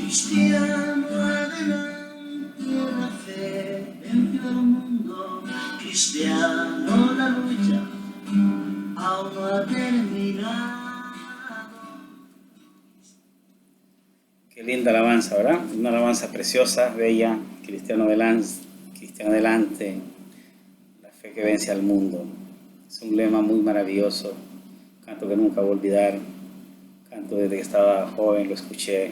Cristiano adelante, la fe venció al mundo. Cristiano, la lucha aún no ha terminado. Qué linda alabanza, ¿verdad? Una alabanza preciosa, bella. Cristiano adelante, la fe que vence al mundo. Es un lema muy maravilloso, canto que nunca voy a olvidar. Canto desde que estaba joven, lo escuché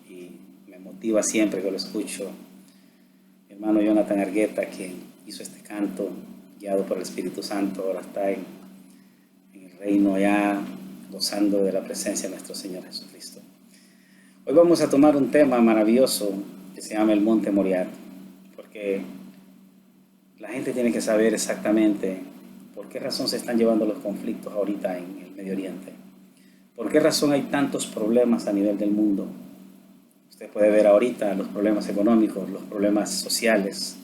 y me motiva siempre que lo escucho. Mi hermano Jonathan Argueta, quien hizo este canto, guiado por el Espíritu Santo, ahora está en el reino allá, gozando de la presencia de nuestro Señor Jesucristo. Hoy vamos a tomar un tema maravilloso que se llama el Monte Moriah, porque la gente tiene que saber exactamente por qué razón se están llevando los conflictos ahorita en el Medio Oriente. ¿Por qué razón hay tantos problemas a nivel del mundo? Usted puede ver ahorita los problemas económicos, los problemas sociales,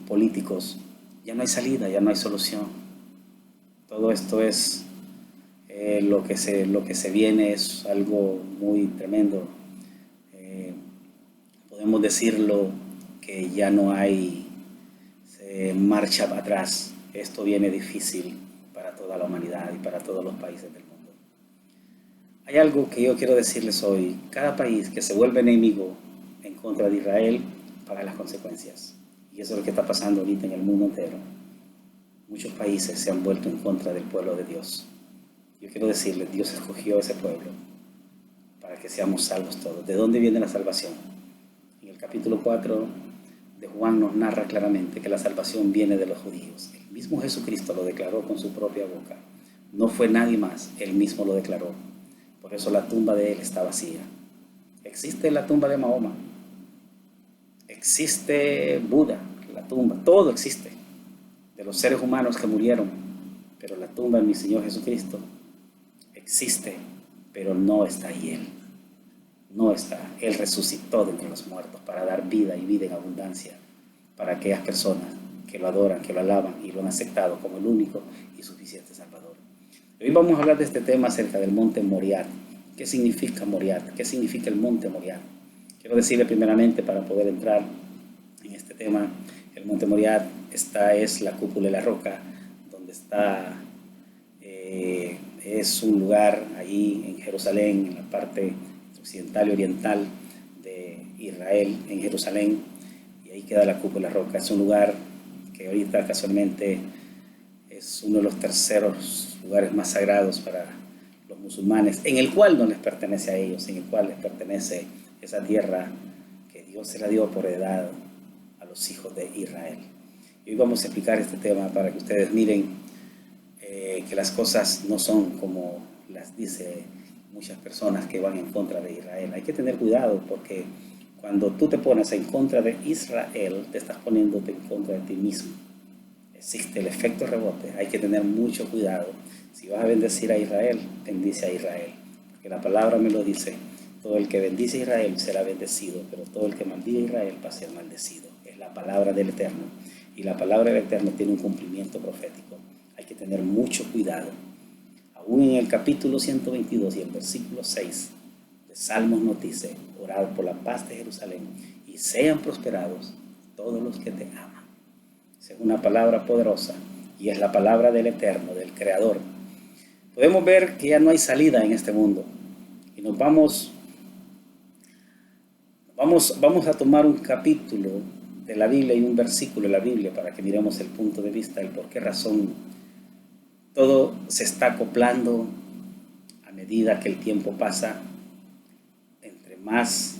políticos. Ya no hay salida, ya no hay solución. Todo esto es lo que se viene es algo muy tremendo. Podemos decirlo que ya no hay marcha atrás. Esto viene difícil para toda la humanidad y para todos los países del mundo. Hay algo que yo quiero decirles hoy. Cada país que se vuelve enemigo en contra de Israel paga las consecuencias. Y eso es lo que está pasando ahorita en el mundo entero. Muchos países se han vuelto en contra del pueblo de Dios. Yo quiero decirles, Dios escogió ese pueblo para que seamos salvos todos. ¿De dónde viene la salvación? En el capítulo 4 de Juan nos narra claramente que la salvación viene de los judíos. El mismo Jesucristo lo declaró con su propia boca. No fue nadie más, él mismo lo declaró. Por eso la tumba de él está vacía. Existe la tumba de Mahoma. Existe Buda, la tumba. Todo existe. De los seres humanos que murieron. Pero la tumba de mi Señor Jesucristo existe, pero no está ahí él. No está. Él resucitó de entre los muertos para dar vida y vida en abundancia para aquellas personas que lo adoran, que lo alaban y lo han aceptado como el único y suficiente Salvador. Hoy vamos a hablar de este tema acerca del Monte Moriah. ¿Qué significa Moriah? ¿Qué significa el Monte Moriah? Quiero decirle primeramente, para poder entrar en este tema, el Monte Moriah, esta es la cúpula de la roca, donde está, es un lugar allí en Jerusalén, en la parte occidental y oriental de Israel, en Jerusalén, y ahí queda la cúpula de la roca. Es un lugar que ahorita casualmente es uno de los terceros lugares más sagrados para los musulmanes, en el cual no les pertenece a ellos, en el cual les pertenece esa tierra que Dios se la dio por heredad a los hijos de Israel. Y hoy vamos a explicar este tema para que ustedes miren que las cosas no son como las dice muchas personas que van en contra de Israel. Hay que tener cuidado, porque cuando tú te pones en contra de Israel, te estás poniéndote en contra de ti mismo. Existe el efecto rebote. Hay que tener mucho cuidado. Si vas a bendecir a Israel, bendice a Israel, porque la palabra me lo dice. Todo el que bendice a Israel será bendecido, pero todo el que maldiga a Israel va a ser maldecido. Es la palabra del Eterno, y la palabra del Eterno tiene un cumplimiento profético. Hay que tener mucho cuidado. Aún en el capítulo 122 y el versículo 6 de Salmos nos dice: orad por la paz de Jerusalén y sean prosperados todos los que te aman. Es una palabra poderosa y es la palabra del Eterno, del Creador. Podemos ver que ya no hay salida en este mundo y nos vamos a tomar un capítulo de la Biblia y un versículo de la Biblia para que miremos el punto de vista, el por qué razón todo se está acoplando a medida que el tiempo pasa. Entre más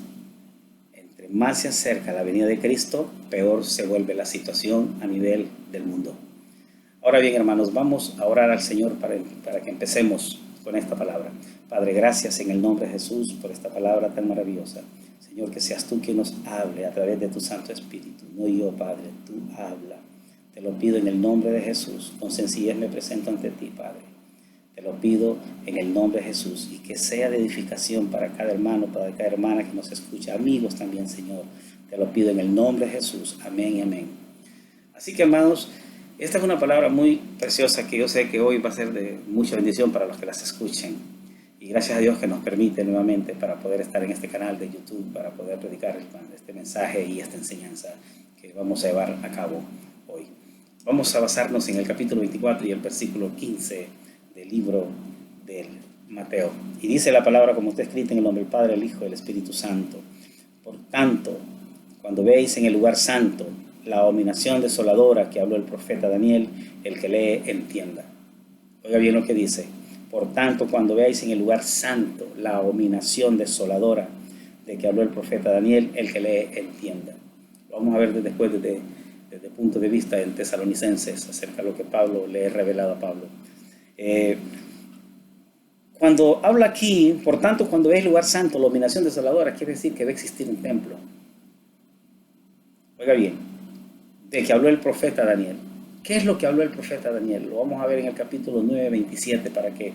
se acerca la venida de Cristo, peor se vuelve la situación a nivel del mundo. Ahora bien, hermanos, vamos a orar al Señor para que empecemos con esta palabra. Padre, gracias en el nombre de Jesús por esta palabra tan maravillosa. Señor, que seas tú quien nos hable a través de tu Santo Espíritu, no yo, Padre, tú habla. Te lo pido en el nombre de Jesús, con sencillez me presento ante ti, Padre. Te lo pido en el nombre de Jesús y que sea de edificación para cada hermano, para cada hermana que nos escucha, amigos también, Señor. Te lo pido en el nombre de Jesús. Amén y amén. Así que, hermanos, esta es una palabra muy preciosa que yo sé que hoy va a ser de mucha bendición para los que las escuchen. Y gracias a Dios que nos permite nuevamente para poder estar en este canal de YouTube, para poder predicar este mensaje y esta enseñanza que vamos a llevar a cabo hoy. Vamos a basarnos en el capítulo 24 y el versículo 15 del libro de Mateo. Y dice la palabra como está escrita en el nombre del Padre, el Hijo y el Espíritu Santo. Por tanto, cuando veis en el lugar santo la abominación desoladora que habló el profeta Daniel, el que lee entienda. Oiga bien lo que dice. Por tanto, cuando veáis en el lugar santo la abominación desoladora de que habló el profeta Daniel, el que lee entienda. Lo vamos a ver después desde el punto de vista en Tesalonicenses acerca de lo que Pablo le ha revelado a Pablo. Cuando habla aquí, por tanto, cuando veáis el lugar santo, la abominación desoladora, quiere decir que va a existir un templo. Oiga bien, de que habló el profeta Daniel. ¿Qué es lo que habló el profeta Daniel? Lo vamos a ver en el capítulo 9, 27 para que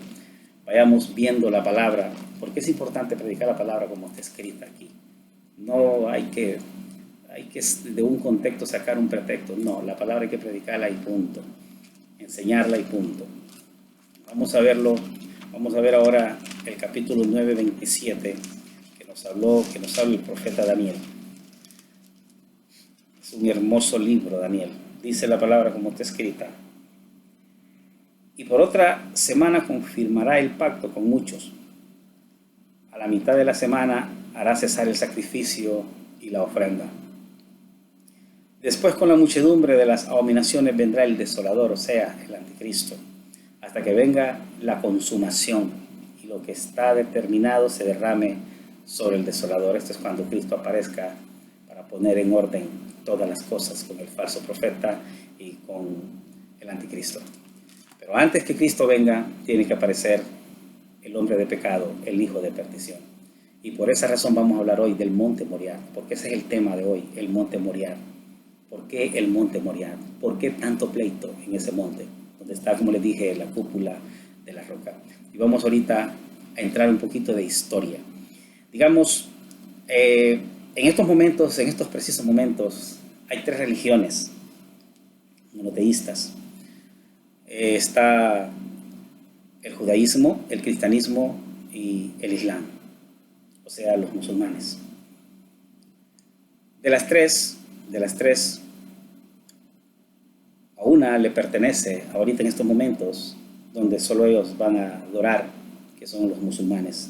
vayamos viendo la palabra, porque es importante predicar la palabra como está escrita aquí. No hay que de un contexto sacar un pretexto, no, la palabra hay que predicarla y punto, enseñarla y punto. Vamos a verlo, vamos a ver ahora el capítulo 9, 27 que nos habla el profeta Daniel. Es un hermoso libro, Daniel. Dice la palabra como está escrita. Y por otra semana confirmará el pacto con muchos. A la mitad de la semana hará cesar el sacrificio y la ofrenda. Después con la muchedumbre de las abominaciones vendrá el desolador, o sea, el anticristo, hasta que venga la consumación y lo que está determinado se derrame sobre el desolador. Esto es cuando Cristo aparezca para poner en orden todas las cosas con el falso profeta y con el anticristo. Pero antes que Cristo venga, tiene que aparecer el hombre de pecado, el hijo de perdición. Y por esa razón vamos a hablar hoy del monte Moriah, porque ese es el tema de hoy, el monte Moriah. ¿Por qué el monte Moriah? ¿Por qué tanto pleito en ese monte? Donde está, como les dije, la cúpula de la roca. Y vamos ahorita a entrar un poquito de historia. Digamos, en estos momentos, en estos precisos momentos, hay tres religiones monoteístas. Está el judaísmo, el cristianismo y el islam, o sea, los musulmanes. De las tres, a una le pertenece ahorita en estos momentos, donde solo ellos van a adorar, que son los musulmanes,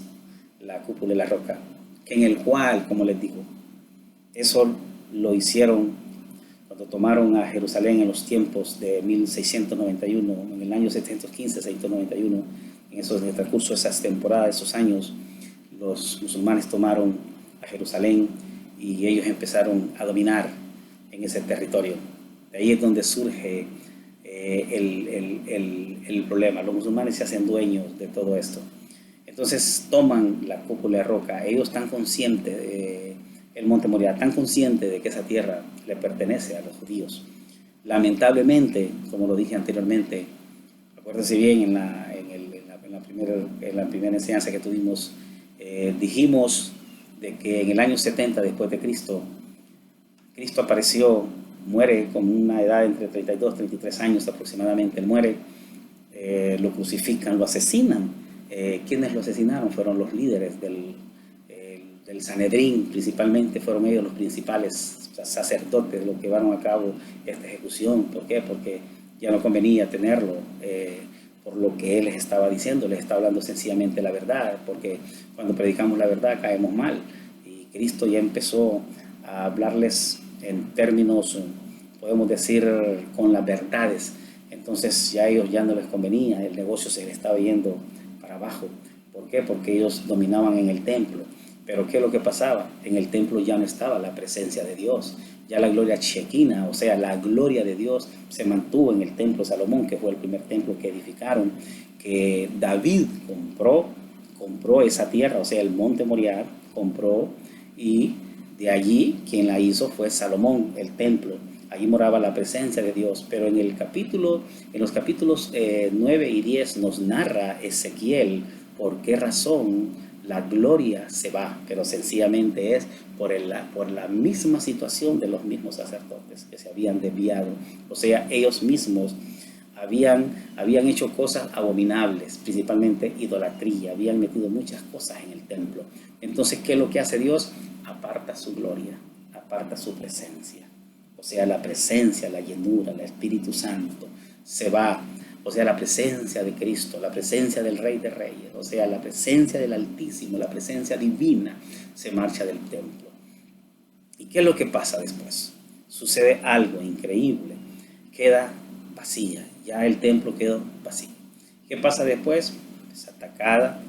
la cúpula de la roca, en el cual, como les digo, eso lo hicieron cuando tomaron a Jerusalén en los tiempos de 1691, en el año 715, 691, en el transcurso de esas temporadas, esos años, los musulmanes tomaron a Jerusalén y ellos empezaron a dominar en ese territorio. De ahí es donde surge el problema. Los musulmanes se hacen dueños de todo esto. Entonces toman la cúpula de roca. Ellos están conscientes el monte Moriah, tan consciente de que esa tierra le pertenece a los judíos. Lamentablemente, como lo dije anteriormente, acuérdense bien en la primera enseñanza que tuvimos, dijimos de que en el año 70 después de Cristo, Cristo apareció, muere con una edad entre 32 y 33 años aproximadamente. Él muere, lo crucifican, lo asesinan. ¿Quiénes lo asesinaron? Fueron los líderes del Sanedrín, principalmente fueron ellos los principales sacerdotes los que llevaron a cabo esta ejecución. ¿Por qué? Porque ya no convenía tenerlo por lo que él les estaba diciendo, les estaba hablando sencillamente la verdad, porque cuando predicamos la verdad caemos mal, y Cristo ya empezó a hablarles en términos, podemos decir, con las verdades. Entonces ya a ellos ya no les convenía, el negocio se les estaba yendo para abajo. ¿Por qué? Porque ellos dominaban en el templo. Pero ¿qué es lo que pasaba? En el templo ya no estaba la presencia de Dios. Ya la gloria chequina, o sea, la gloria de Dios se mantuvo en el templo de Salomón, que fue el primer templo que edificaron, que David compró esa tierra, o sea, el monte Moriah, compró y de allí quien la hizo fue Salomón, el templo. Allí moraba la presencia de Dios, pero en los capítulos 9 y 10 nos narra Ezequiel por qué razón la gloria se va, pero sencillamente es por la misma situación de los mismos sacerdotes que se habían desviado. O sea, ellos mismos habían hecho cosas abominables, principalmente idolatría, habían metido muchas cosas en el templo. Entonces, ¿qué es lo que hace Dios? Aparta su gloria, aparta su presencia. O sea, la presencia, la llenura, el Espíritu Santo se va. O sea, la presencia de Cristo, la presencia del Rey de Reyes, o sea, la presencia del Altísimo, la presencia divina se marcha del templo. ¿Y qué es lo que pasa después? Sucede algo increíble, queda vacía, ya el templo quedó vacío. ¿Qué pasa después? Es atacada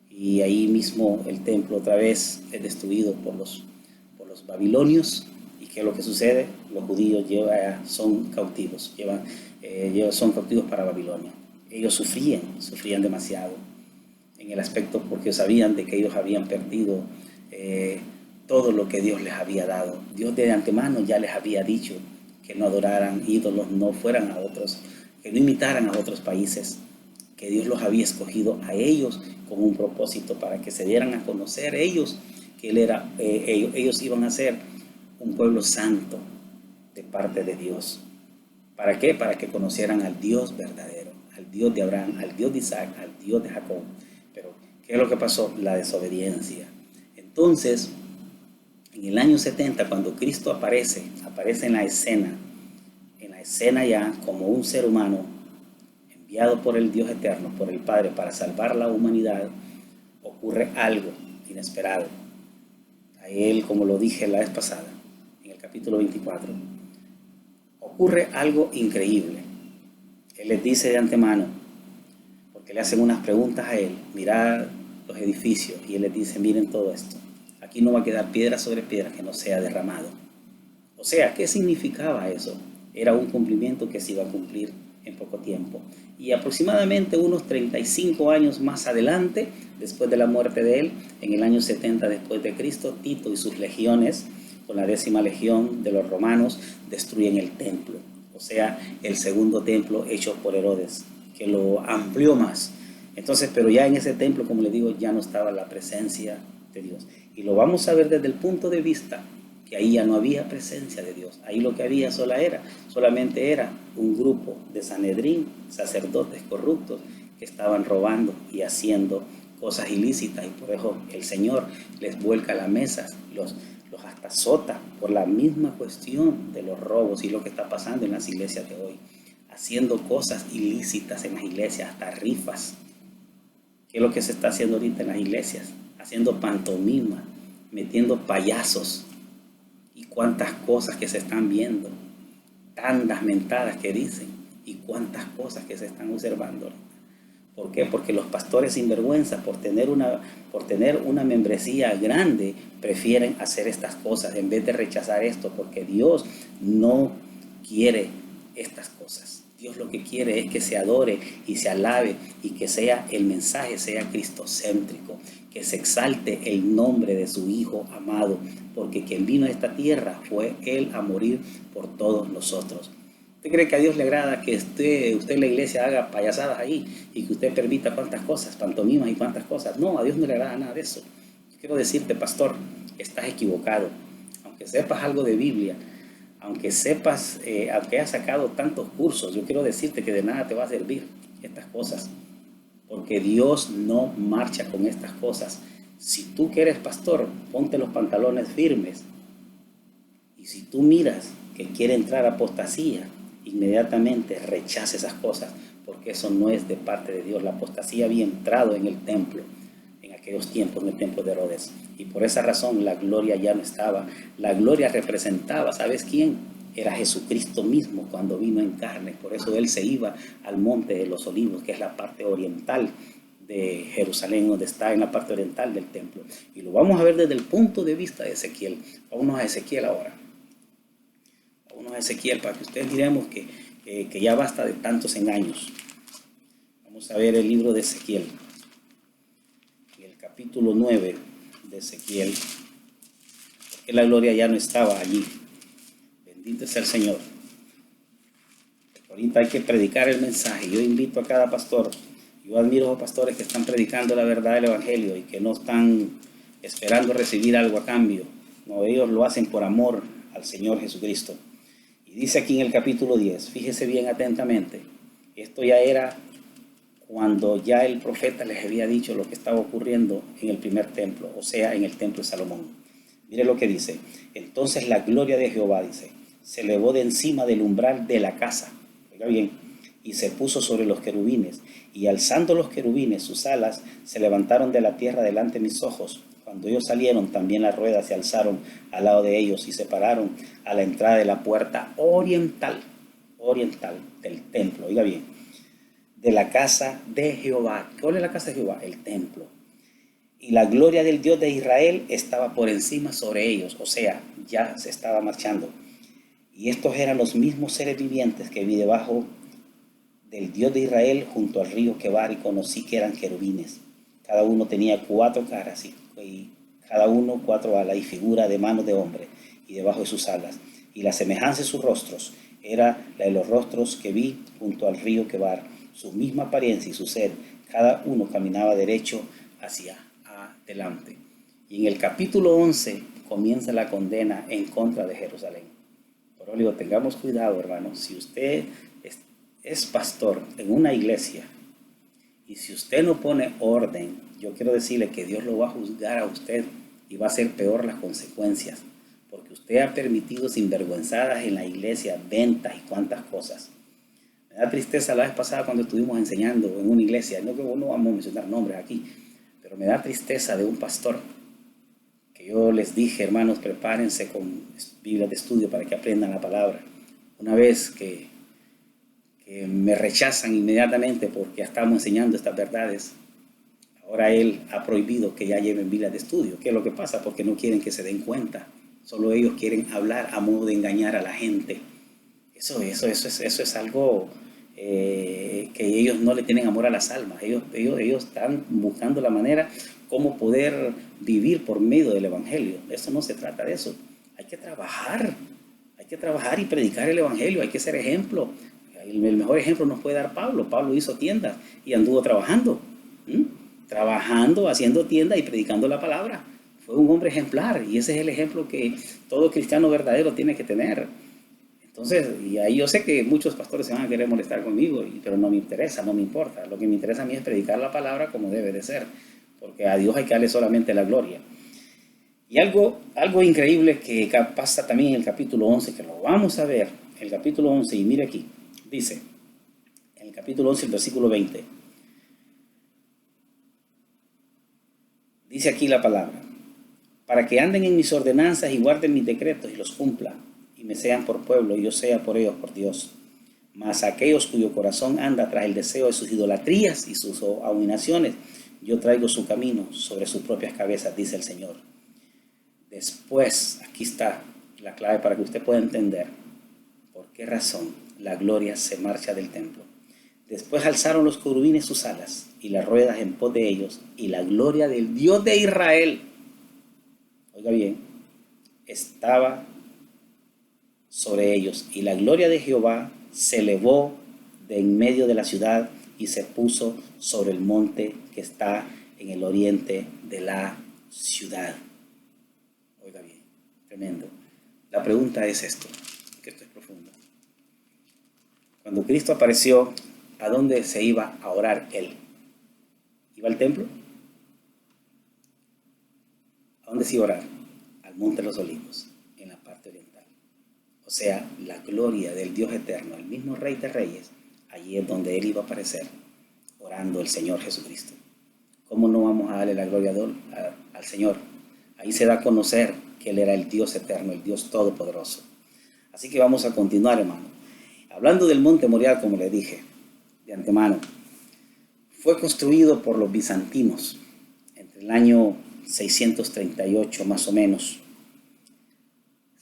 y ahí mismo el templo otra vez es destruido por los babilonios. ¿Y qué es lo que sucede? Los judíos son cautivos, son cautivos para Babilonia. Ellos sufrían demasiado en el aspecto porque sabían de que ellos habían perdido todo lo que Dios les había dado. Dios de antemano ya les había dicho que no adoraran ídolos, que no imitaran a otros países, que Dios los había escogido a ellos con un propósito para que se dieran a conocer ellos que ellos iban a ser un pueblo santo de parte de Dios. ¿Para qué? Para que conocieran al Dios verdadero, al Dios de Abraham, al Dios de Isaac, al Dios de Jacob. Pero, ¿qué es lo que pasó? La desobediencia. Entonces, en el año 70, cuando Cristo aparece en la escena ya como un ser humano, enviado por el Dios eterno, por el Padre, para salvar la humanidad, ocurre algo inesperado. A él, como lo dije la vez pasada, en el capítulo 24, ocurre algo increíble. Él les dice de antemano, porque le hacen unas preguntas a él, mirad los edificios, y él les dice, miren todo esto, aquí no va a quedar piedra sobre piedra que no sea derramado. O sea, ¿qué significaba eso? Era un cumplimiento que se iba a cumplir en poco tiempo. Y aproximadamente unos 35 años más adelante, después de la muerte de él, en el año 70 después de Cristo, Tito y sus legiones, con la 10ª legión de los romanos, destruyen el templo. O sea, el segundo templo hecho por Herodes, que lo amplió más. Entonces, pero ya en ese templo, como les digo, ya no estaba la presencia de Dios. Y lo vamos a ver desde el punto de vista que ahí ya no había presencia de Dios. Ahí lo que había solamente era un grupo de Sanedrín, sacerdotes corruptos, que estaban robando y haciendo cosas ilícitas, y por eso el Señor les vuelca las mesas, los hasta azota por la misma cuestión de los robos y lo que está pasando en las iglesias de hoy, haciendo cosas ilícitas en las iglesias, hasta rifas. ¿Qué es lo que se está haciendo ahorita en las iglesias? Haciendo pantomima, metiendo payasos, y cuántas cosas que se están viendo, tantas mentadas que dicen, y cuántas cosas que se están observando. ¿Por qué? Porque los pastores sinvergüenza, por tener una membresía grande, prefieren hacer estas cosas en vez de rechazar esto, porque Dios no quiere estas cosas. Dios lo que quiere es que se adore y se alabe, y que el mensaje sea cristocéntrico, que se exalte el nombre de su Hijo amado, porque quien vino a esta tierra fue Él a morir por todos nosotros. ¿Usted cree que a Dios le agrada que usted en la iglesia haga payasadas ahí y que usted permita cuántas cosas, pantomimas y cuántas cosas? No, a Dios no le agrada nada de eso. Yo quiero decirte, pastor, estás equivocado. Aunque sepas algo de Biblia, aunque hayas sacado tantos cursos, yo quiero decirte que de nada te va a servir estas cosas, porque Dios no marcha con estas cosas. Si tú que eres pastor, ponte los pantalones firmes, y si tú miras que quiere entrar apostasía, inmediatamente rechaza esas cosas, porque eso no es de parte de Dios. La apostasía había entrado en el templo, en aquellos tiempos, en el templo de Herodes, y por esa razón la gloria ya no estaba. La gloria representaba, ¿sabes quién? Era Jesucristo mismo cuando vino en carne. Por eso Él se iba al monte de los olivos, que es la parte oriental de Jerusalén, donde está en la parte oriental del templo. Y lo vamos a ver desde el punto de vista de Ezequiel. Vámonos a Ezequiel ahora. Vámonos a Ezequiel para que ustedes diremos que ya basta de tantos engaños. Vamos a ver el libro de Ezequiel, en el capítulo 9, de Ezequiel, porque la gloria ya no estaba allí. Bendito sea el Señor. Ahorita hay que predicar el mensaje. Yo invito a cada pastor. Yo admiro a los pastores que están predicando la verdad del Evangelio y que no están esperando recibir algo a cambio. No, ellos lo hacen por amor al Señor Jesucristo. Y dice aquí en el capítulo 10, fíjese bien atentamente, esto ya era cuando ya el profeta les había dicho lo que estaba ocurriendo en el primer templo, o sea, en el templo de Salomón. Mire lo que dice. Entonces la gloria de Jehová, dice, se elevó de encima del umbral de la casa. Oiga bien, y se puso sobre los querubines, y alzando los querubines sus alas, se levantaron de la tierra delante de mis ojos. Cuando ellos salieron, también las ruedas se alzaron al lado de ellos y se pararon a la entrada de la puerta oriental del templo. Oiga bien, de la casa de Jehová. ¿Cuál es la casa de Jehová? El templo. Y la gloria del Dios de Israel estaba por encima sobre ellos, o sea, ya se estaba marchando. Y estos eran los mismos seres vivientes que vi debajo del Dios de Israel junto al río Quebar, y conocí que eran querubines. Cada uno tenía 4 caras y cada uno 4 alas y figura de mano de hombre, y debajo de sus alas. Y la semejanza de sus rostros era la de los rostros que vi junto al río Quebar. Su misma apariencia y su ser, cada uno caminaba derecho hacia adelante. Y en el capítulo 11 comienza la condena en contra de Jerusalén. Por eso digo, tengamos cuidado, hermanos. Si usted es pastor en una iglesia y si usted no pone orden, yo quiero decirle que Dios lo va a juzgar a usted y va a ser peor las consecuencias, porque usted ha permitido sinvergüenzadas en la iglesia, ventas y cuantas cosas. Me da tristeza la vez pasada cuando estuvimos enseñando en una iglesia, no vamos a mencionar nombres aquí, pero me da tristeza de un pastor que yo les dije, hermanos, prepárense con Biblia de estudio para que aprendan la palabra. Una vez que me rechazan inmediatamente porque ya estamos enseñando estas verdades, ahora él ha prohibido que ya lleven Biblia de estudio. ¿Qué es lo que pasa? Porque no quieren que se den cuenta. Solo ellos quieren hablar a modo de engañar a la gente. Eso es algo que ellos no le tienen amor a las almas. Ellos están buscando la manera cómo poder vivir por medio del Evangelio. Eso no se trata de eso. Hay que trabajar y predicar el Evangelio. Hay que ser ejemplo. El mejor ejemplo nos puede dar Pablo. Pablo hizo tiendas y anduvo trabajando. Trabajando, haciendo tiendas y predicando la palabra. Fue un hombre ejemplar y ese es el ejemplo que todo cristiano verdadero tiene que tener. Entonces, y ahí yo sé que muchos pastores se van a querer molestar conmigo, pero no me interesa, no me importa. Lo que me interesa a mí es predicar la palabra como debe de ser, porque a Dios hay que darle solamente la gloria. Y algo increíble que pasa también en el capítulo 11, que lo vamos a ver, el capítulo 11, y mire aquí, dice, en el capítulo 11, el versículo 20, dice aquí la palabra: para que anden en mis ordenanzas y guarden mis decretos y los cumplan, y me sean por pueblo, y yo sea por ellos por Dios. Mas aquellos cuyo corazón anda tras el deseo de sus idolatrías y sus abominaciones, yo traigo su camino sobre sus propias cabezas, dice el Señor. Después, aquí está la clave para que usted pueda entender por qué razón la gloria se marcha del templo. Después alzaron los querubines sus alas y las ruedas en pos de ellos, y la gloria del Dios de Israel, oiga bien, estaba sobre ellos, y la gloria de Jehová se elevó de en medio de la ciudad y se puso sobre el monte que está en el oriente de la ciudad. Oiga bien, tremendo. La pregunta es esto, que esto es profundo. Cuando Cristo apareció, ¿a dónde se iba a orar él? ¿Iba al templo? ¿A dónde se iba a orar? Al Monte de los Olivos, en la parte oriental. O sea, la gloria del Dios eterno, el mismo Rey de Reyes, allí es donde él iba a aparecer, orando el Señor Jesucristo. ¿Cómo no vamos a darle la gloria al Señor? Ahí se da a conocer que él era el Dios eterno, el Dios todopoderoso. Así que vamos a continuar, hermano. Hablando del Monte Moriah, como le dije de antemano, fue construido por los bizantinos entre el año 638 más o menos.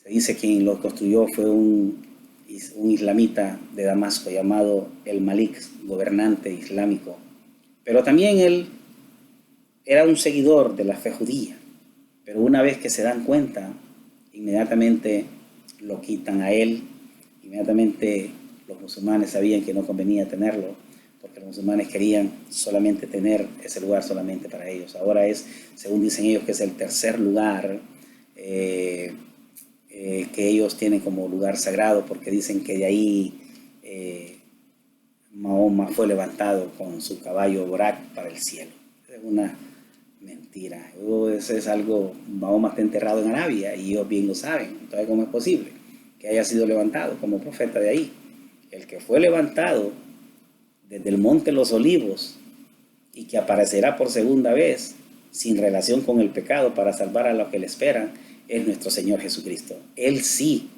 Se dice que quien lo construyó fue un islamita de Damasco llamado el Malik, gobernante islámico. Pero también él era un seguidor de la fe judía. Pero una vez que se dan cuenta, inmediatamente lo quitan a él. Inmediatamente los musulmanes sabían que no convenía tenerlo, porque los musulmanes querían solamente tener ese lugar solamente para ellos. Ahora es, según dicen ellos, que es el tercer lugar que ellos tienen como lugar sagrado, porque dicen que de ahí Mahoma fue levantado con su caballo Borak para el cielo. Es una mentira. Eso es algo, Mahoma está enterrado en Arabia y ellos bien lo saben. Entonces, ¿cómo es posible que haya sido levantado como profeta de ahí? El que fue levantado desde el monte Los Olivos y que aparecerá por segunda vez sin relación con el pecado para salvar a los que le esperan es nuestro Señor Jesucristo. Él sí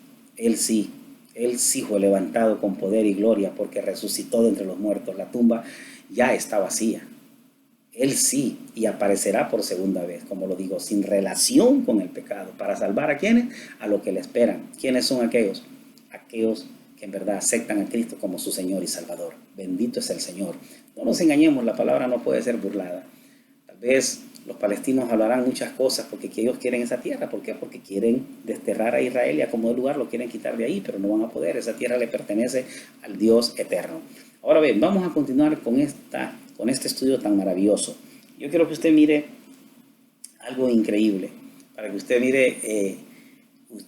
fue levantado con poder y gloria porque resucitó de entre los muertos. La tumba ya está vacía. Él sí, y aparecerá por segunda vez, como lo digo, sin relación con el pecado, para salvar a quienes, a los que le esperan. ¿Quiénes son aquellos? Aquellos que en verdad aceptan a Cristo como su Señor y Salvador. Bendito es el Señor. No nos engañemos, la palabra no puede ser burlada. Tal vez los palestinos hablarán muchas cosas porque ellos quieren esa tierra. ¿Por qué? Porque quieren desterrar a Israel y a como de lugar lo quieren quitar de ahí, pero no van a poder. Esa tierra le pertenece al Dios eterno. Ahora bien, vamos a continuar con este estudio tan maravilloso. Yo quiero que usted mire algo increíble, para que usted mire,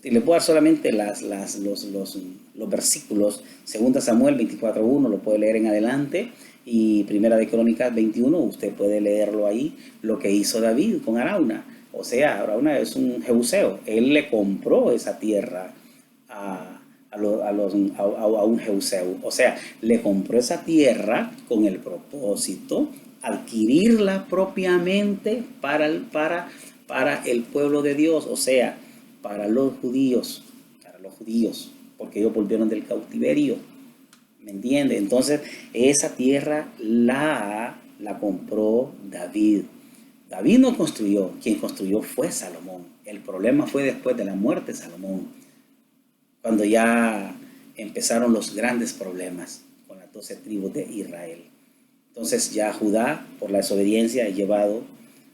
le puedo dar solamente los versículos. 2 Samuel 24:1, lo puede leer en adelante, y Primera de Crónicas 21, usted puede leerlo ahí, lo que hizo David con Arauna. O sea, Arauna es un jebuseo, él le compró esa tierra a un jebuseo. O sea, le compró esa tierra con el propósito adquirirla propiamente para el pueblo de Dios, o sea, para los judíos, porque ellos volvieron del cautiverio, ¿me entiende? Entonces, esa tierra la compró David. David no construyó, quien construyó fue Salomón. El problema fue después de la muerte de Salomón, cuando ya empezaron los grandes problemas con las 12 tribus de Israel. Entonces ya Judá, por la desobediencia, es llevado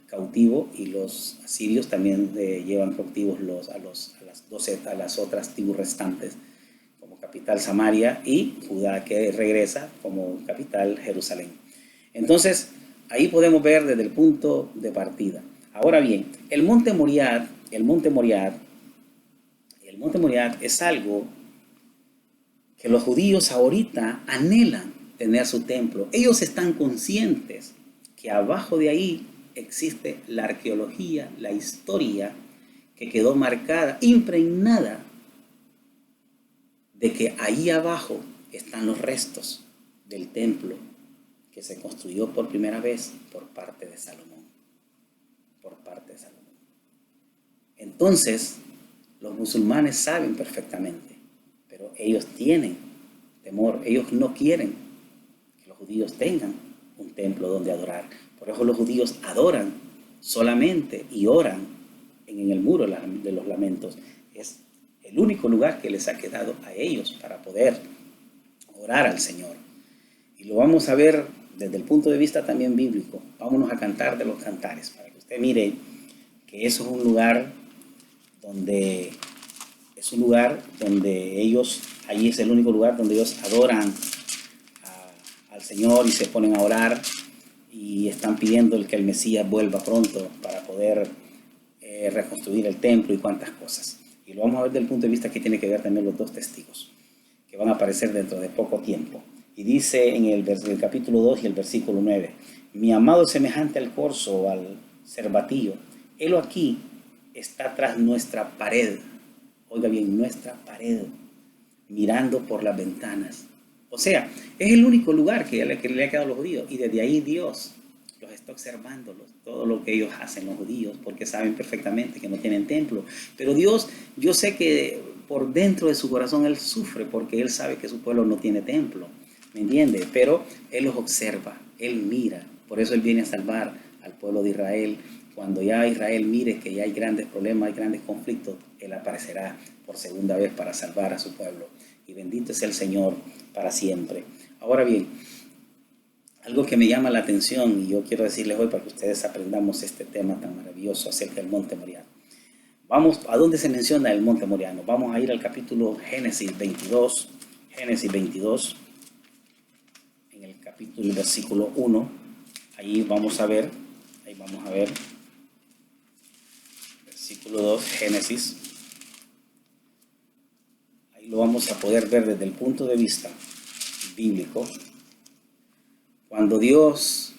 cautivo, y los asirios también llevan cautivos a las otras tribus restantes, como capital Samaria, y Judá que regresa como capital Jerusalén. Entonces ahí podemos ver desde el punto de partida. Ahora bien, el monte Moriah es algo que los judíos ahorita anhelan tener su templo. Ellos están conscientes que abajo de ahí existe la arqueología, la historia que quedó marcada, impregnada de que ahí abajo están los restos del templo que se construyó por primera vez por parte de Salomón. Entonces, los musulmanes saben perfectamente, pero ellos tienen temor, ellos no quieren que los judíos tengan un templo donde adorar. Por eso los judíos adoran solamente y oran en el muro de los lamentos. Es el único lugar que les ha quedado a ellos para poder orar al Señor. Y lo vamos a ver desde el punto de vista también bíblico. Vámonos a Cantar de los Cantares, para que usted mire que eso es un lugar donde ellos, allí es el único lugar donde ellos adoran al Señor y se ponen a orar y están pidiendo que el Mesías vuelva pronto para poder reconstruir el templo y cuantas cosas. Y lo vamos a ver desde el punto de vista que tiene que ver también los dos testigos que van a aparecer dentro de poco tiempo. Y dice en el capítulo 2 y el versículo 9: mi amado es semejante al corzo o al cervatillo. Él aquí está tras nuestra pared. Oiga bien, nuestra pared, mirando por las ventanas. O sea, es el único lugar que le ha quedado a los judíos. Y desde ahí Dios los está observando, todo lo que ellos hacen los judíos, porque saben perfectamente que no tienen templo. Pero Dios, yo sé que por dentro de su corazón Él sufre, porque Él sabe que su pueblo no tiene templo. ¿Me entiende? Pero Él los observa, Él mira. Por eso Él viene a salvar al pueblo de Israel. Cuando ya Israel mire que ya hay grandes problemas, hay grandes conflictos, Él aparecerá por segunda vez para salvar a su pueblo. Y bendito es el Señor para siempre. Ahora bien, algo que me llama la atención, y yo quiero decirles hoy para que ustedes aprendamos este tema tan maravilloso acerca del monte Moriah. Vamos, ¿a dónde se menciona el monte Moriah? Vamos a ir al capítulo Génesis 22. Génesis 22, en el capítulo, el versículo 1. Ahí vamos a ver, versículo 2, Génesis. Ahí lo vamos a poder ver desde el punto de vista bíblico. Cuando Dios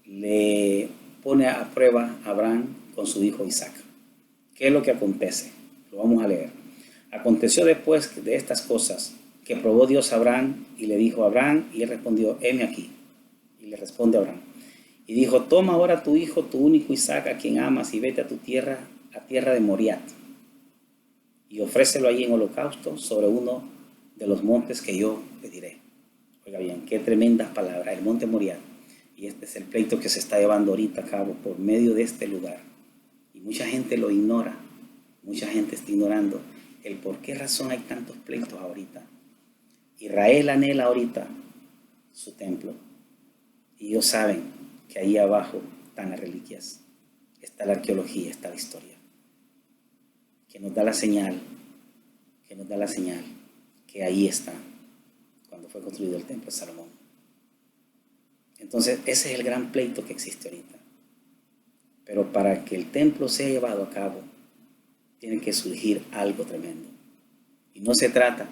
le pone a prueba a Abraham con su hijo Isaac. ¿Qué es lo que acontece? Lo vamos a leer. Aconteció después de estas cosas que probó Dios a Abraham y le dijo a Abraham, y él respondió, heme aquí. Y le responde a Abraham. Y dijo, toma ahora tu hijo, tu único Isaac, a quien amas, y vete a tu tierra, a tierra de Moriah, y ofrécelo allí en holocausto sobre uno de los montes que yo te diré. Oiga bien, qué tremendas palabras, el monte Moriah. Y este es el pleito que se está llevando ahorita a cabo por medio de este lugar. Y mucha gente lo ignora, mucha gente está ignorando el por qué razón hay tantos pleitos ahorita. Israel anhela ahorita su templo. Y ellos saben que ahí abajo están las reliquias, está la arqueología, está la historia. Que nos da la señal, que ahí está, cuando fue construido el templo de Salomón. Entonces, ese es el gran pleito que existe ahorita. Pero para que el templo sea llevado a cabo, tiene que surgir algo tremendo. Y no se trata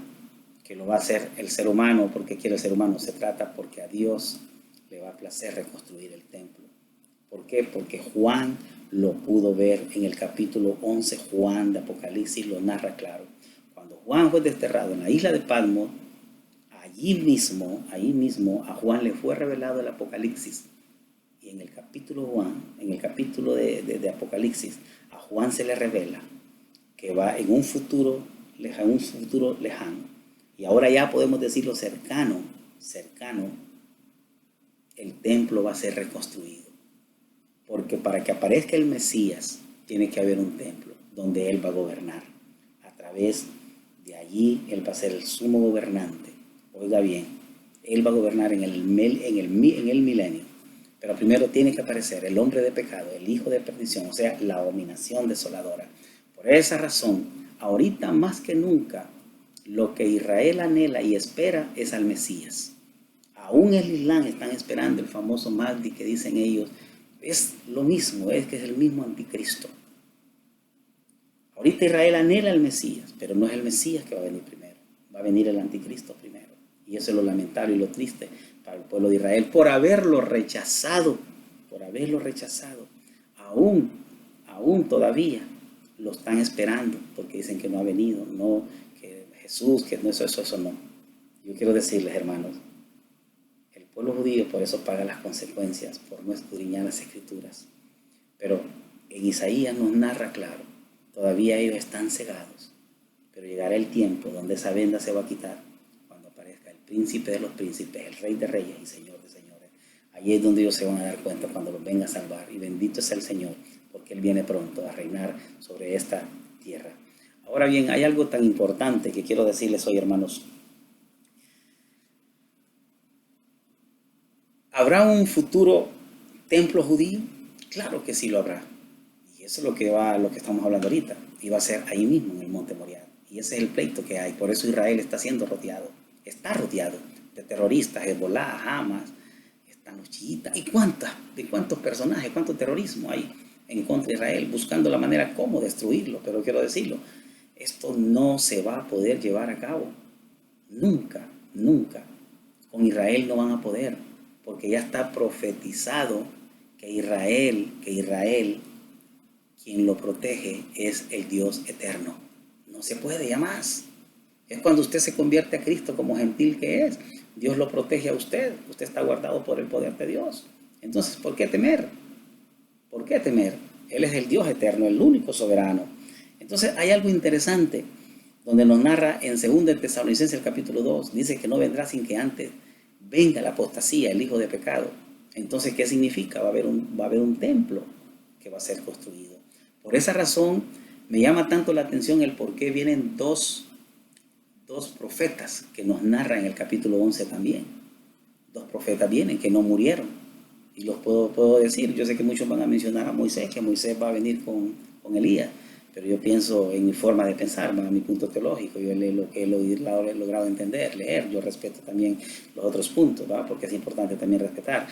que lo va a hacer el ser humano porque quiere el ser humano, se trata porque a Dios le va a placer reconstruir el templo. ¿Por qué? Porque Juan lo pudo ver en el capítulo 11, Juan de Apocalipsis lo narra claro. Cuando Juan fue desterrado en la isla de Patmos, ahí mismo a Juan le fue revelado el Apocalipsis. Y en el capítulo de Apocalipsis, a Juan se le revela que va en un futuro lejano. Y ahora ya podemos decirlo cercano, el templo va a ser reconstruido. Porque para que aparezca el Mesías, tiene que haber un templo donde Él va a gobernar. A través de allí, Él va a ser el sumo gobernante. Oiga bien, Él va a gobernar en el milenio. Pero primero tiene que aparecer el hombre de pecado, el hijo de perdición, o sea, la abominación desoladora. Por esa razón, ahorita más que nunca, lo que Israel anhela y espera es al Mesías. Aún el Islam están esperando el famoso Mahdi que dicen ellos. Es lo mismo, es que es el mismo anticristo. Ahorita Israel anhela al Mesías, pero no es el Mesías que va a venir primero. Va a venir el anticristo primero. Y eso es lo lamentable y lo triste para el pueblo de Israel por haberlo rechazado. Aún todavía lo están esperando porque dicen que no ha venido, no, que Jesús, que no, eso no. Yo quiero decirles, hermanos, el pueblo judío por eso paga las consecuencias, por no escudriñar las escrituras. Pero en Isaías nos narra claro, todavía ellos están cegados, pero llegará el tiempo donde esa venda se va a quitar, cuando aparezca el príncipe de los príncipes, el rey de reyes y señor de señores. Allí es donde ellos se van a dar cuenta cuando los venga a salvar, y bendito es el Señor, porque Él viene pronto a reinar sobre esta tierra. Ahora bien, hay algo tan importante que quiero decirles hoy, hermanos. ¿Habrá un futuro templo judío? Claro que sí lo habrá. Y eso es lo que estamos hablando ahorita. Y va a ser ahí mismo en el monte Moriah. Y ese es el pleito que hay. Por eso Israel está siendo rodeado. Está rodeado de terroristas, Hezbollah, Hamas, están los chiitas. ¿Y cuántos personajes, cuánto terrorismo hay en contra de Israel? Buscando la manera cómo destruirlo. Pero quiero decirlo, esto no se va a poder llevar a cabo. Nunca. Con Israel no van a poder. Porque ya está profetizado que Israel, quien lo protege es el Dios eterno. No se puede ya más. Es cuando usted se convierte a Cristo como gentil que es. Dios lo protege a usted. Usted está guardado por el poder de Dios. Entonces, ¿por qué temer? ¿Por qué temer? Él es el Dios eterno, el único soberano. Entonces, hay algo interesante donde nos narra en 2 Tesalonicenses el capítulo 2. Dice que no vendrá sin que antes venga la apostasía, el hijo de pecado. Entonces, ¿qué significa? Va a haber un templo que va a ser construido. Por esa razón, me llama tanto la atención el por qué vienen dos profetas que nos narran en el capítulo 11 también. 2 profetas vienen que no murieron. Y los puedo decir. Yo sé que muchos van a mencionar a Moisés, que Moisés va a venir con Elías. pero yo pienso en mi forma de pensar, más mi punto teológico, yo leo lo que he logrado entender, leer, yo respeto también los otros puntos, ¿va? Porque es importante también respetar,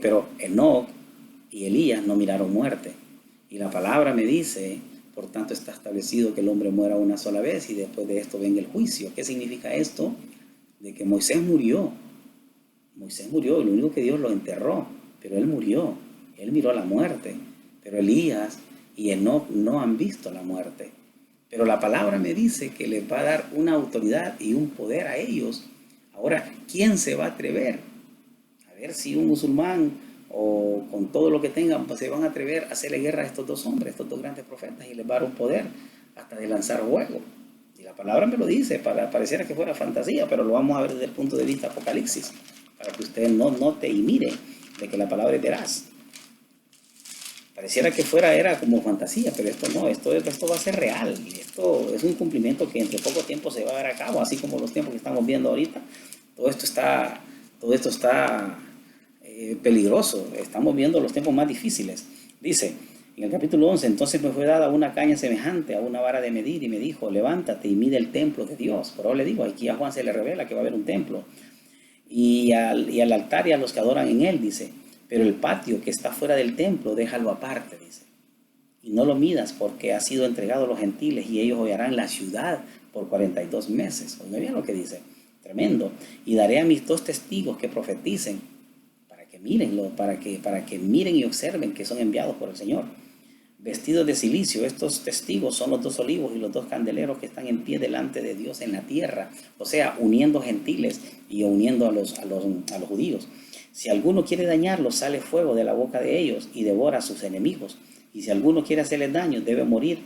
pero Enoc y Elías no miraron muerte, y la palabra me dice, por tanto está establecido que el hombre muera una sola vez y después de esto venga el juicio. ¿Qué significa esto? De que Moisés murió, lo único que Dios lo enterró, pero él murió, él miró la muerte, pero Elías y Enoc no han visto la muerte. Pero la palabra me dice que les va a dar una autoridad y un poder a ellos. Ahora, ¿quién se va a atrever? A ver si un musulmán o con todo lo que tengan, pues se van a atrever a hacerle guerra a estos dos hombres, estos dos grandes profetas, y les va a dar un poder hasta de lanzar fuego. Y la palabra me lo dice, pareciera que fuera fantasía, pero lo vamos a ver desde el punto de vista Apocalipsis, para que usted no note y mire de que la palabra es veraz. Pareciera que era como fantasía, pero esto no, esto va a ser real. Esto es un cumplimiento que entre poco tiempo se va a dar a cabo, así como los tiempos que estamos viendo ahorita. Todo esto está peligroso. Estamos viendo los tiempos más difíciles. Dice en el capítulo 11, entonces me fue dada una caña semejante a una vara de medir y me dijo, levántate y mide el templo de Dios. Por ahora le digo, aquí a Juan se le revela que va a haber un templo. Y al altar y a los que adoran en él, dice, pero el patio que está fuera del templo, déjalo aparte, dice. Y no lo midas porque ha sido entregado a los gentiles y ellos hollarán la ciudad por 42 meses. Oiga bien lo que dice, tremendo. Y daré a mis 2 testigos que profeticen para que miren y observen que son enviados por el Señor. Vestidos de silicio, estos testigos son los 2 olivos y los 2 candeleros que están en pie delante de Dios en la tierra, o sea, uniendo gentiles y uniendo a los judíos. Si alguno quiere dañarlos, sale fuego de la boca de ellos y devora a sus enemigos. Y si alguno quiere hacerles daño, debe morir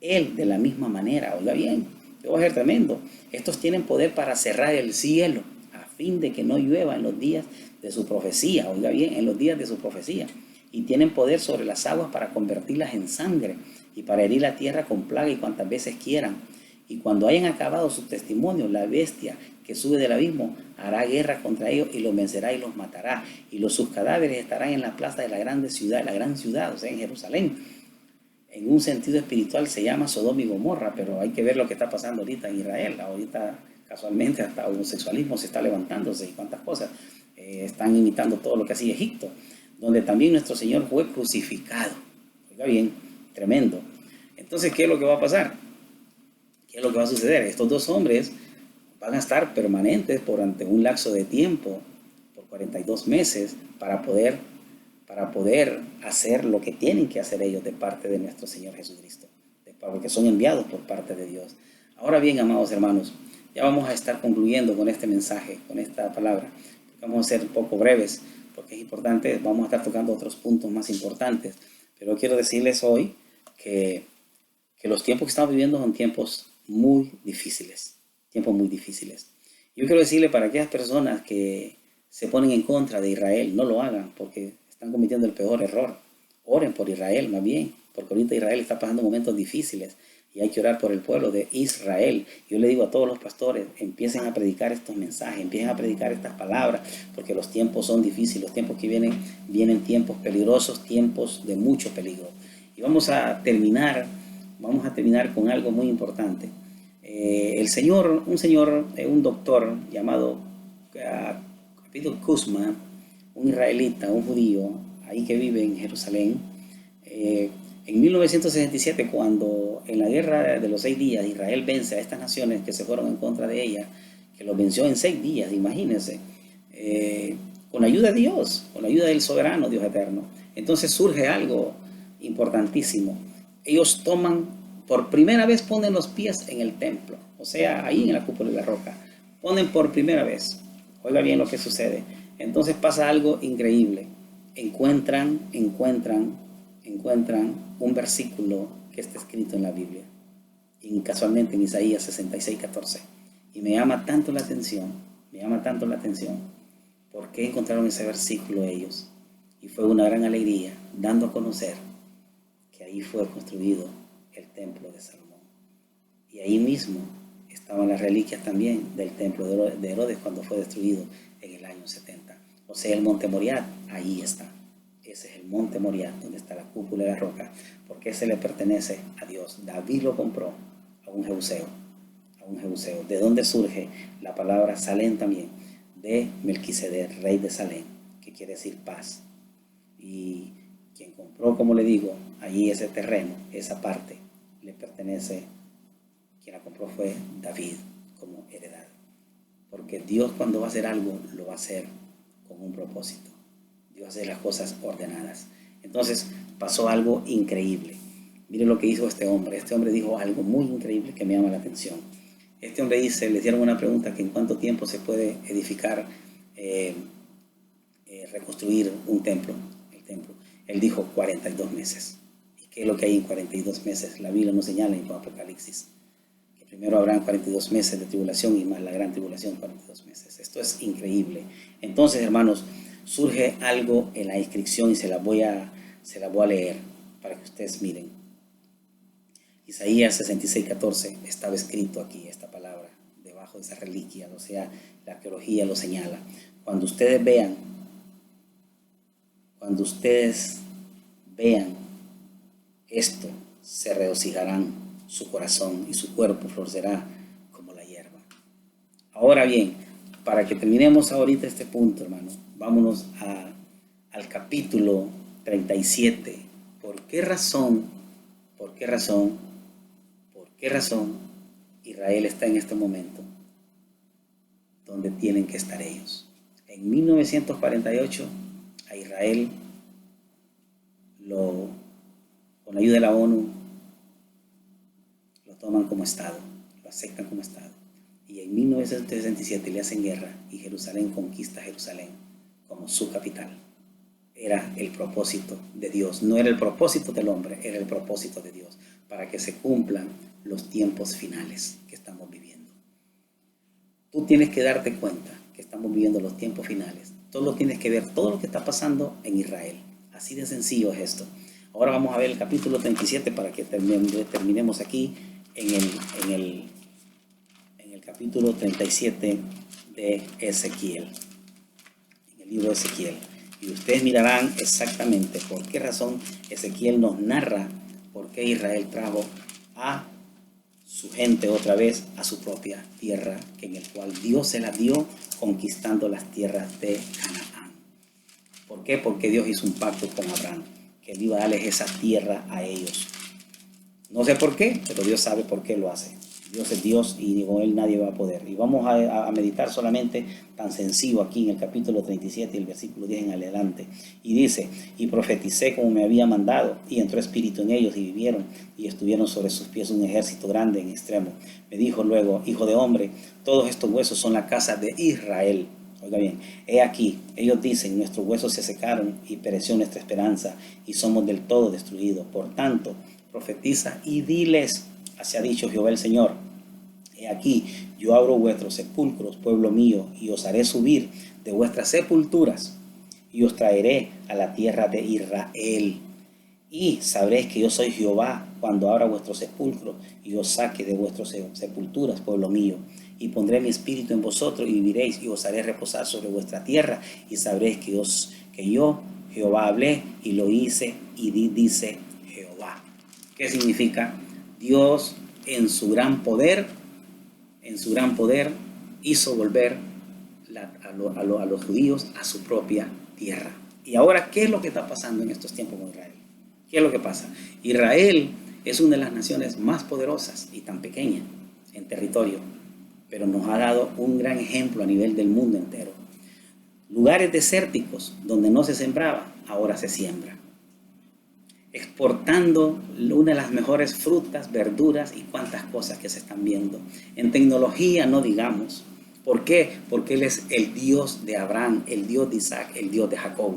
él de la misma manera. Oiga bien, esto va a ser tremendo. Estos tienen poder para cerrar el cielo a fin de que no llueva en los días de su profecía. Oiga bien, en los días de su profecía. Y tienen poder sobre las aguas para convertirlas en sangre y para herir la tierra con plaga y cuantas veces quieran. Y cuando hayan acabado su testimonio, la bestia que sube del abismo hará guerra contra ellos y los vencerá y los matará. Y sus cadáveres estarán en la plaza de la gran ciudad, o sea, en Jerusalén. En un sentido espiritual se llama Sodoma y Gomorra, pero hay que ver lo que está pasando ahorita en Israel. Ahorita casualmente hasta homosexualismo se está levantándose y cuántas cosas. Están imitando todo lo que hacía Egipto, donde también nuestro Señor fue crucificado. Oiga bien, tremendo. Entonces, ¿qué es lo que va a pasar? ¿Qué es lo que va a suceder? Estos 2 hombres van a estar permanentes durante un lapso de tiempo, por 42 meses, para poder hacer lo que tienen que hacer ellos de parte de nuestro Señor Jesucristo, porque son enviados por parte de Dios. Ahora bien, amados hermanos, ya vamos a estar concluyendo con este mensaje, con esta palabra. Vamos a ser un poco breves, porque es importante, vamos a estar tocando otros puntos más importantes, pero quiero decirles hoy que los tiempos que estamos viviendo son tiempos muy difíciles, Yo quiero decirle para aquellas personas que se ponen en contra de Israel, no lo hagan, porque están cometiendo el peor error. Oren por Israel más bien, porque ahorita Israel está pasando momentos difíciles y hay que orar por el pueblo de Israel. Yo le digo a todos los pastores, empiecen a predicar estos mensajes, empiecen a predicar estas palabras, porque los tiempos son difíciles, los tiempos que vienen tiempos peligrosos, tiempos de mucho peligro. Y vamos a terminar con algo muy importante. Un doctor llamado Peter Kuzma, un israelita, un judío, ahí que vive en Jerusalén, en 1967, cuando en la guerra de los 6 días Israel vence a estas naciones que se fueron en contra de ella, que los venció en 6 días, imagínense, con ayuda de Dios, con ayuda del soberano Dios eterno. Entonces surge algo importantísimo. Ellos por primera vez ponen los pies en el templo, o sea, ahí en la cúpula de la roca, ponen por primera vez. Oiga bien lo que sucede. Entonces pasa algo increíble. Encuentran un versículo que está escrito en la Biblia, y casualmente en Isaías 66:14. Y me llama tanto la atención, porque encontraron ese versículo ellos. Y fue una gran alegría, dando a conocer que ahí fue construido el templo de Salomón. Y ahí mismo estaban las reliquias también del templo de Herodes cuando fue destruido en el año 70. O sea, el monte Moriah, ahí está. ese es el monte Moriah, donde está la cúpula de la roca, porque ese le pertenece a Dios. David lo compró a un jebuseo, ¿De dónde surge la palabra Salem también? De Melquisedec, rey de Salem, que quiere decir paz. Y quien compró, como le digo, allí ese terreno, esa parte, le pertenece, quien la compró fue David como heredad. Porque Dios, cuando va a hacer algo, lo va a hacer con un propósito. Dios va a hacer las cosas ordenadas. Entonces pasó algo increíble. Mire lo que hizo este hombre. Este hombre dijo algo muy increíble que me llama la atención. Este hombre dice, le dieron una pregunta, que en cuánto tiempo se puede edificar, reconstruir un templo, el templo. Él dijo 42 meses. ¿Y qué es lo que hay en 42 meses? La Biblia nos señala en Apocalipsis que primero habrán 42 meses de tribulación y más la gran tribulación, 42 meses. Esto es increíble. Entonces, hermanos, surge algo en la inscripción y se la voy a leer para que ustedes miren. Isaías 66:14 estaba escrito aquí esta palabra debajo de esa reliquia, o sea, la arqueología lo señala. Cuando ustedes vean esto, se regocijarán su corazón y su cuerpo florecerá como la hierba. Ahora bien, para que terminemos ahorita este punto, hermano, vámonos al capítulo 37. ¿Por qué razón Israel está en este momento donde tienen que estar ellos? En 1948 a Israel, con la ayuda de la ONU, lo toman como Estado, lo aceptan como Estado. Y en 1967 le hacen guerra y Jerusalén conquista Jerusalén como su capital. Era el propósito de Dios, no era el propósito del hombre, era el propósito de Dios, para que se cumplan los tiempos finales que estamos viviendo. Tú tienes que darte cuenta que estamos viviendo los tiempos finales. Todo tienes que ver, todo lo que está pasando en Israel. Así de sencillo es esto. Ahora vamos a ver el capítulo 37 para que terminemos aquí en el capítulo 37 de Ezequiel, en el libro de Ezequiel. Y ustedes mirarán exactamente por qué razón Ezequiel nos narra por qué Israel trajo a su gente otra vez a su propia tierra, en el cual Dios se la dio conquistando las tierras de Canaán. ¿Por qué? Porque Dios hizo un pacto con Abraham, que Él iba a darles esa tierra a ellos. No sé por qué, pero Dios sabe por qué lo hace. Dios es Dios y con Él nadie va a poder. Y vamos a meditar solamente tan sencillo aquí en el capítulo 37 y el versículo 10 en adelante. Y dice, y profeticé como me había mandado, y entró espíritu en ellos y vivieron, y estuvieron sobre sus pies un ejército grande en extremo. Me dijo luego, hijo de hombre, todos estos huesos son la casa de Israel. Oiga bien, he aquí, ellos dicen, nuestros huesos se secaron y pereció nuestra esperanza, y somos del todo destruidos. Por tanto, profetiza y diles, así ha dicho Jehová el Señor, he aquí, yo abro vuestros sepulcros, pueblo mío, y os haré subir de vuestras sepulturas, y os traeré a la tierra de Israel. Y sabréis que yo soy Jehová cuando abra vuestros sepulcros, y os saque de vuestras sepulturas, pueblo mío. Y pondré mi espíritu en vosotros, y viviréis, y os haré reposar sobre vuestra tierra, y sabréis que yo, Jehová, hablé, y lo hice, y dice Jehová. ¿Qué significa? Dios en su gran poder hizo volver a los judíos a su propia tierra. Y ahora, ¿qué es lo que está pasando en estos tiempos con Israel? ¿Qué es lo que pasa? Israel es una de las naciones más poderosas y tan pequeña en territorio, pero nos ha dado un gran ejemplo a nivel del mundo entero. Lugares desérticos donde no se sembraba, ahora se siembra. Exportando una de las mejores frutas, verduras y cuantas cosas que se están viendo. En tecnología no digamos. ¿Por qué? Porque Él es el Dios de Abraham, el Dios de Isaac, el Dios de Jacob.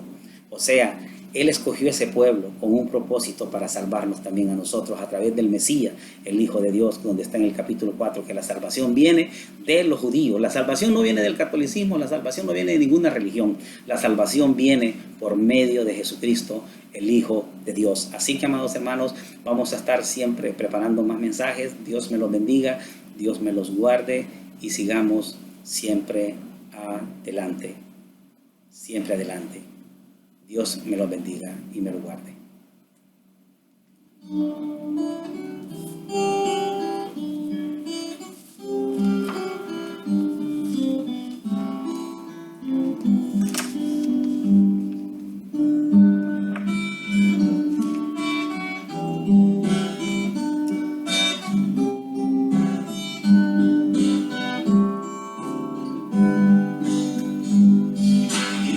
O sea, Él escogió ese pueblo con un propósito para salvarnos también a nosotros a través del Mesías, el Hijo de Dios, donde está en el capítulo 4, que la salvación viene de los judíos. La salvación no viene del catolicismo, la salvación no viene de ninguna religión. La salvación viene por medio de Jesucristo, el Hijo de Dios. Así que, amados hermanos, vamos a estar siempre preparando más mensajes. Dios me los bendiga, Dios me los guarde y sigamos siempre adelante. Siempre adelante. Dios me los bendiga y me los guarde.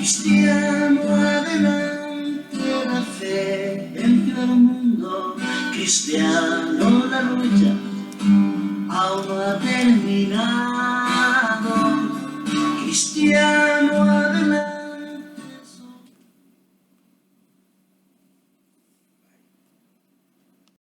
Cristiano, adelante, la fe venció al mundo. Cristiano, la lucha aún no ha terminado. Cristiano.